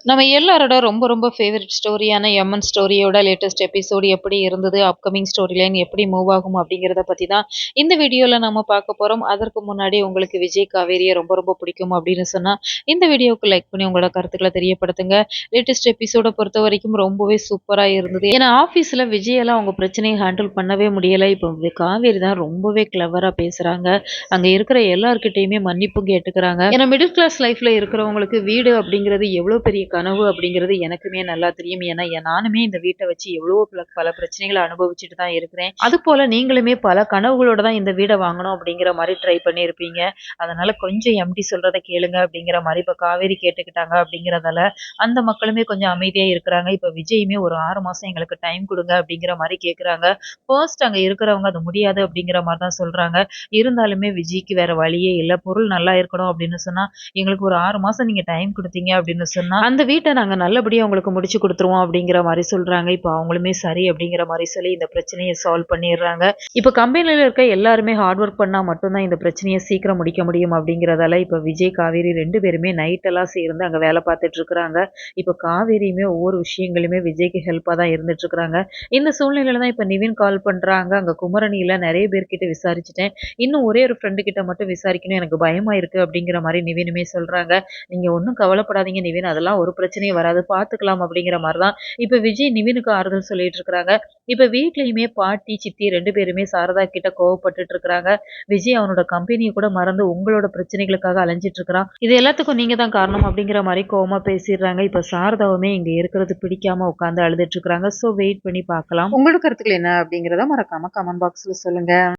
நம்ம எல்லாரோட ரொம்ப ரொம்ப ஃபேவரட் ஸ்டோரியான எம்என் ஸ்டோரியோட லேட்டஸ்ட் எபிசோடு எப்படி இருந்தது? அப்கமிங் ஸ்டோரி லைன் எப்படி மூவ் ஆகும்? அப்படிங்கிறத பத்தி தான் இந்த வீடியோல நம்ம பார்க்க போறோம். அதற்கு முன்னாடி உங்களுக்கு விஜய், காவேரியை ரொம்ப ரொம்ப பிடிக்கும் அப்படின்னு சொன்னா, இந்த வீடியோவுக்கு லைக் பண்ணி உங்களோட கருத்துக்கள தெரியப்படுத்துங்க. லேட்டஸ்ட் எபிசோட பொறுத்தவரைக்கும் ரொம்பவே சூப்பரா இருந்தது. ஏன்னா ஆஃபீஸ்ல விஜயால அவங்க பிரச்சனைய ஹேண்டில் பண்ணவே முடியல. இப்போ காவேரி தான் ரொம்பவே கிளவரா பேசுறாங்க. அங்க இருக்கிற எல்லார்கிட்டயுமே மன்னிப்பும் கேட்டுக்கிறாங்க. ஏன்னா மிடில் கிளாஸ் லைஃப்ல இருக்கிறவங்களுக்கு வீடு அப்படிங்கிறது எவ்வளோ பெரிய கனவு அப்படிங்கிறது எனக்குமே நல்லா தெரியும். ஏன்னா நானுமே இந்த வீட்டை வச்சு எவ்வளவோ பல பிரச்சனைகளை அனுபவிச்சுட்டு தான் இருக்கிறேன். அது போல நீங்களுமே பல கனவுகளோட தான் இந்த வீடை வாங்கணும் அப்படிங்கிற மாதிரி ட்ரை பண்ணியிருப்பீங்க. அதனால கொஞ்சம் எம்டி சொல்றத கேளுங்க அப்படிங்கிற மாதிரி இப்ப காவேரி கேட்டுக்கிட்டாங்க அப்படிங்கிறதால அந்த மக்களுமே கொஞ்சம் அமைதியா இருக்கிறாங்க. இப்ப விஜயுமே ஒரு 6 மாசம் எங்களுக்கு டைம் கொடுங்க அப்படிங்கிற மாதிரி கேக்குறாங்க. ஃபர்ஸ்ட் அங்க இருக்கிறவங்க அது முடியாது அப்படிங்கிற மாதிரி தான் சொல்றாங்க. இருந்தாலுமே விஜய்க்கு வேற வழியே இல்ல. பொருள் நல்லா இருக்கணும் அப்படின்னு சொன்னா எங்களுக்கு ஒரு 6 மாசம் நீங்க டைம் கொடுத்தீங்க அப்படின்னு சொன்னா அந்த வீட்டை நாங்க நல்லபடியா உங்களுக்கு முடிச்சு கொடுத்துருவோம் அப்படிங்கிற மாதிரி சொல்றாங்க. இப்போ அவங்களுமே சரி அப்படிங்கிற மாதிரி சொல்லி இந்த பிரச்சனையை சால்வ் பண்ணிடுறாங்க. இப்போ கம்பெனில இருக்க எல்லாருமே ஹார்ட் ஒர்க் பண்ணா மட்டும்தான் இந்த பிரச்சனையை சீக்கிரம் முடிக்க முடியும் அப்படிங்கிறதால இப்போ விஜய், காவேரி 2 பேருமே நைட் எல்லாம் சேர்ந்து அங்க வேலை பார்த்துட்டு இருக்கிறாங்க. இப்போ காவேரியுமே ஒவ்வொரு விஷயங்களுமே விஜய்க்கு ஹெல்ப்பா தான் இருந்துட்டு இருக்கிறாங்க. இந்த சூழ்நிலையில தான் இப்போ நிவின் கால் பண்றாங்க. அங்க குமரணியில நிறைய பேர்கிட்ட விசாரிச்சுட்டேன். இன்னும் ஒரே ஒரு ஃப்ரெண்டு கிட்ட மட்டும் விசாரிக்கணும், எனக்கு பயமா இருக்கு அப்படிங்கிற மாதிரி நிவினுமே சொல்றாங்க. நீங்க ஒன்றும் கவலைப்படாதீங்க நிவின், அதெல்லாம் ஒரு பிரச்சனையும் வராது, பார்த்துக்கலாம் அப்படிங்கிற மாதிரி தான் இப்போ விஜய் நிவினுக்கு ஆறுதல் சொல்லிட்டு இருக்கிறாங்க. இப்போ வீட்லயுமே பாட்டி, சித்தி 2 பேருமே சாரதா கிட்ட கோவப்பட்டுட்டு இருக்கிறாங்க. விஜய் அவனோட கம்பெனியை கூட மறந்து உங்களோட பிரச்சனைகளுக்காக அலைஞ்சிட்டு இருக்கிறான். இது எல்லாத்துக்கும் நீங்க தான் காரணம் அப்படிங்கிற மாதிரி கோவமா பேசிடுறாங்க. இப்போ சாரதாவுமே இங்க இருக்கிறது பிடிக்காம உட்காந்து அழுதுட்டு இருக்கிறாங்க. ஸோ வெயிட் பண்ணி பார்க்கலாம். உங்களோட கருத்துக்கள் என்ன அப்படிங்கிறத மறக்காம கமெண்ட் பாக்ஸ்ல சொல்லுங்க.